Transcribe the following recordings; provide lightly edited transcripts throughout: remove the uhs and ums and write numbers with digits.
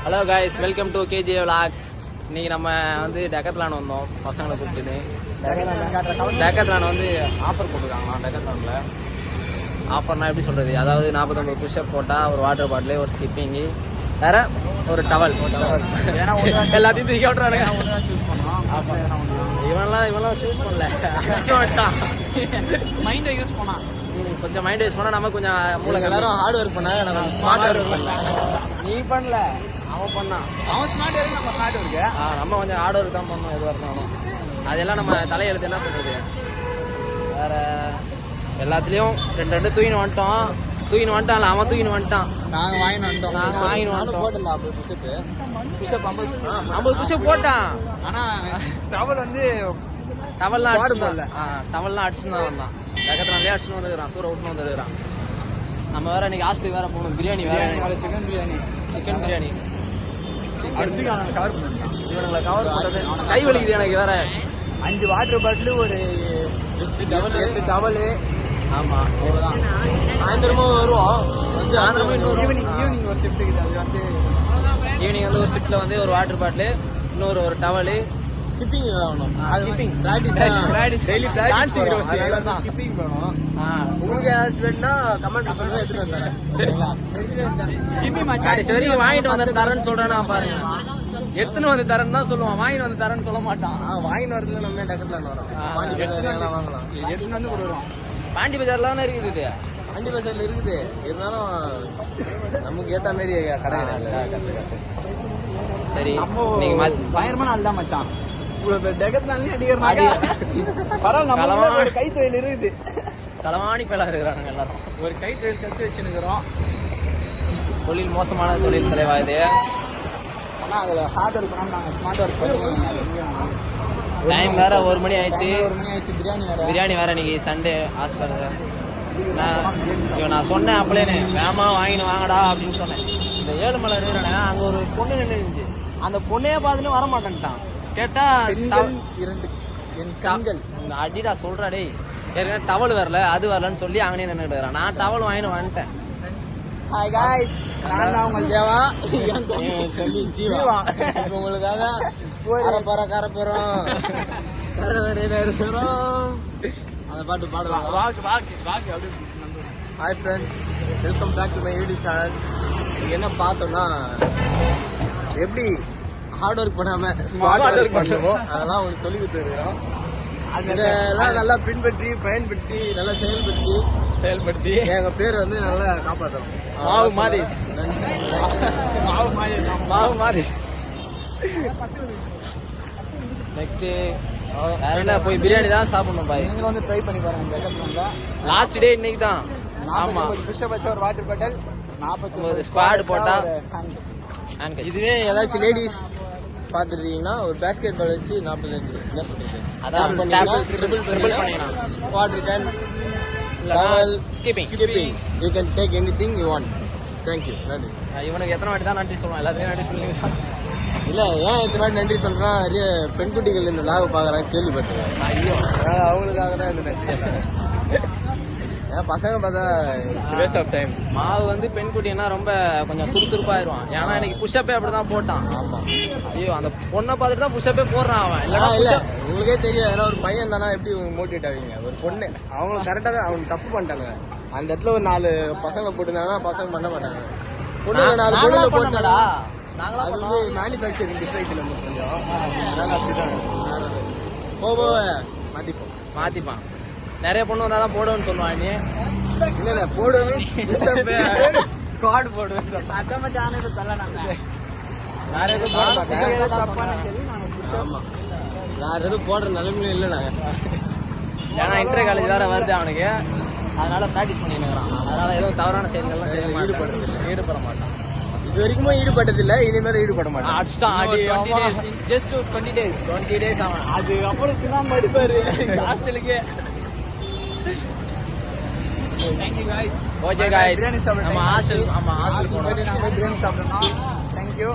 Hello guys, welcome to K J vlogs. இன்னைக்கு நம்ம வந்து டெக்கத்லான் வந்தோம் பசங்களை கூப்பிட்டு. டெக்கத்லான் வந்து ஆஃபர் போட்டிருக்காங்க. டெக்கத்லான்ல ஆஃபர்னா எப்படி சொல்றது, அதாவது 49 புஷ்அப் போட்டால் ஒரு வாட்டர் பாட்டில், ஒரு ஸ்கிப்பிங்கு, வேற ஒரு டவல் எல்லாத்தையும் தூக்கி விட்டுறானுங்க. இவன்லாம் சூஸ் பண்ணல, மைண்டை யூஸ் பண்ணா கொஞ்சம் மைண்ட் யூஸ் பண்ணா நம்ம கொஞ்சம் மூளை. எல்லாரும் ஹார்ட் ஒர்க் பண்ணா, எனக்கு ஸ்மார்ட் ஒர்க் பண்ணல. நீ பண்ணல, அவன் பண்ணான். அவன் ஸ்மார்ட் ஒர்க், நம்ம ஸ்மார்ட் ஒர்க்கு. நம்ம கொஞ்சம் ஹார்ட் ஒர்க் தான் பண்ணோம். எதுவாக இருந்தாலும் அதெல்லாம் நம்ம தலையெழுத்து என்ன பண்றது. வேற எல்லாத்துலயும் ரெண்டு தூக்கின்னு வந்துட்டான். அவன் தூக்கின்னு வந்துட்டான். நாங்க வாங்கிட்டு வந்துட்டோம். போட்டோம் 50 புஷப் போட்டான். ஆனா டவல் வந்து டவல்லாம் அடிச்சுன்னு தான் வந்தான். டெக்கத்லான்லயே அடிச்சுன்னு வந்துருக்கான், சூற விட்டுன்னு வந்துருக்கான். நம்ம வேற இன்னைக்கு ஹாஸ்டலுக்கு வேற போகணும். பிரியாணி வேற, சிக்கன் பிரியாணி இவனுங்களை கவர் பண்றது கை வலிக்குது எனக்கு வேற. 5 வாட்டர் பாட்டில், ஒரு 8 டவலு. ஆமா, அவ்வளவுதான். சாயந்தரமும் வருவோம். சாயந்தரமும் ஈவினிங் ஒரு ஷிஃப்ட் இருக்குது. அது வந்து ஈவினிங் வந்து ஒரு ஷிஃப்ட்ல வந்து ஒரு வாட்டர் பாட்டில், இன்னொரு ஒரு டவலு, ஸ்கிப்பிங் வேணும். ஸ்கிப்பிங் டெய்லி ஸ்கிப்பிங் வேணும். உங்களுக்கு ஏதாச்சும் வேணும்னா கமெண்ட் சொல்லுங்க, எடுத்துட்டு வந்தேன். ஜிம்மி சரி, வாங்கிட்டு வந்து தரேன்னு சொல்றேன்னா பாருங்க. எடுத்துன்னு வந்து தரேன்னு தான் சொல்லுவான், வாங்கிட்டு வந்து தரேன்னு சொல்ல மாட்டான். வாங்கிட்டு வரதுல நம்ம டெக்கத்லான் வரோம். வாங்கலாம். எடுத்துன்னு வந்து கொடுக்குறோம். பாண்டி பஜார்ல தானே இருக்குது. பாண்டி பஜார்ல இருக்குது. இருந்தாலும் நமக்கு ஏத்த மாதிரி கடை சரி, நீங்க பயங்கரமான ஆள் தான் மச்சான். டெக்கத்லான்லயே அடிக்கிறனால பரவாயில்ல, ஒரு கை தொழில் இருக்குது. களவாணி பேலா இருக்கிறானுங்க எல்லாரும். ஒரு கை தொழில் கத்து வச்சுருக்கிறோம். தொழில் மோசமான தொழில் தலைவா இது. ஆனா அதுல ஹார்ட் ஒர்க் பண்ணாம நாங்க ஸ்மார்ட் ஒர்க் பண்ணுவோம். டைம் வேற 1 மணி ஆயிடுச்சு. பிரியாணி வேற இன்னைக்கு சண்டே ஹாஸ்டல். நான் சொன்னேன் அப்பலேன்னு, வேமா வாங்கின்னு வாங்கடா அப்படின்னு சொன்னேன். இந்த ஏழுமலை இருக்கிறானே, அங்க ஒரு பொண்ணு நின்று இருந்துச்சு. அந்த பொண்ணையே பார்த்துன்னு வர மாட்டேன்ட்டான். கேட்டா 2 என் கண்கள் அடிடா சொல்றா டேய், ஏற்கனவே டவல் வரல, அது வரலன்னு சொல்லி அங்கனே நின்றுட்டு. நான் டவல் வாங்கின்னு வந்துட்டேன். ஹாய் காய்ஸ், நான் தான் உங்கள் தேவா. ஜீவா உங்களுக்காக கரப்போறோம். அந்த பாட்டு பாடுவாங்க. Hi friends, welcome back to my YouTube channel. என்ன பார்த்தோம்னா, எப்படி ஹார்ட் ஒர்க் பண்ணாம ஸ்மார்ட் ஒர்க் பண்ணுவோம், அதெல்லாம் உங்களுக்கு சொல்லி கொடுத்துருக்கோம். அதெல்லாம் நல்லா பின்பற்றி பயன்படுத்தி நல்லா செயல்படுத்தி எங்க பேர் வந்து நல்லா காப்பாற்றணும். மாவு மாதிரி நெக்ஸ்ட் வேற என்ன, போய் பிரியாணி தான் சாப்பிடணும் பாய். நீங்க வந்து ட்ரை பண்ணி பாருங்க. லாஸ்ட் டே இன்னைக்கு தான். ஆமா, புஷ்அப் வச்ச ஒரு வாட்டர் பாட்டில், 49 ஸ்குவாட் போட்டா. இதுவே ஏதாச்சும் லேடிஸ் பாத்துட்டீங்கன்னா ஒரு பேஸ்கெட் பால் வச்சு 42 என்ன சொல்றீங்க, அதான் ட்ரிபிள் பண்ணிக்கலாம். Water can, skipping you can take anything you want. Thank you. நன்றி. இவனுக்கு எத்தனை வாட்டி தான் நன்றி சொல்லுவான், எல்லாத்தையும் நன்றி சொல்லுங்க. இல்ல, ஏன் எத்தனை வாட்டி நன்றி சொல்றேன், நிறைய பெண் குட்டிகள் இந்த லாக பாக்குறாங்க, கேள்விப்பட்டிருக்கேன். ஐயோ, அவங்களுக்காக தான் இந்த நன்றி. பசங்க பார்த்தா வேஸ்ட் ஆஃப் டைம். மாவு வந்து பெண் குட்டினா ரொம்ப கொஞ்சம் சுறுசுறுப்பாயிருவான். ஏன்னா இன்னைக்கு புஷ்அப்பே அப்படிதான் போட்டான். ஆமா, ஐயோ, அந்த பொண்ணை பார்த்துட்டு தான் புஷ்அப்பே போடுறான் அவன். இல்ல உங்களுக்கே தெரியும், ஏன்னா ஒரு பையன் தானே எப்படி மோட்டிவேட் ஆவீங்க. ஒரு பொண்ணு அவங்களுக்கு கரெக்டா தான், அவங்க தப்பு பண்ணிட்டாங்க. அந்த இடத்துல ஒரு 4 பசங்க போட்டுருந்தாங்கன்னா பசங்க பண்ண மாட்டாங்க. பொண்ணு 4 பொண்ணுல போட்டாடா, அது வந்து மேனுஃபேக்சரிங் டிஃபெக்ட் நம்ம கொஞ்சம். அதனால அப்படிதான் போவோ மாத்திப்பான். நிறைய பொண்ணு வந்தா தான் போடுவேன்னு சொல்லுவான். நீ இல்ல போடுவேன், ஸ்குவாட் போடுவேன். வேற எதுவும் போட மாட்டேன். ஆமா, வேற எதுவும் போடுற நிலைமையில இல்லை நாங்க. ஏன்னா இன்டர் காலேஜ் வேற வருது அவனுக்கு, அதனால பிராக்டிஸ் பண்ணிட்டு இருக்கிறான். அதனால எதுவும் தவறான செயல்கள்லாம் ஈடுபட மாட்டான். இது வரைக்கும் ஈடுபட்டதில்லை, இனிமேல் ஈடுபட மாட்டான். ஜஸ்ட் 20 days அவன். அது அப்புறம் சின்ன அடிப்பாரு ஹாஸ்டலுக்கு. ஓகே गाइस, நம்ம ஹாஸ்டல் போறோம். பிரியாணி சாப்பிடணும். Thank you.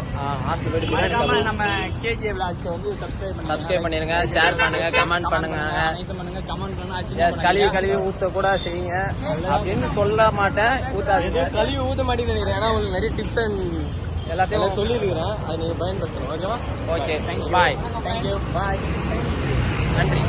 ஹாஸ்டல் போய் பிரியாணி சாப்பிடணும். நம்ம கேஜே vlogs வந்து சப்ஸ்கிரைப் பண்ணிருங்க, ஷேர் பண்ணுங்க, கமெண்ட் பண்ணுங்க. கமெண்ட் பண்ணுங்க. கழுவி ஊத்த கூட செய்யுங்க அப்படின்னு சொல்ல மாட்டேன். ஊத்தாதீங்க. கழுவி ஊத்த மாட்டேன்னு நினைக்கிறேன். ஏன்னா உங்களுக்கு நிறைய டிப்ஸ் அண்ட் எல்லாத்தையும் சொல்லியிருக்கிறேன், அதை நீங்கள் பயன்படுத்தணும். ஓகேவா? ஓகே, பாய். தேங்க்யூ, பாய். நன்றி.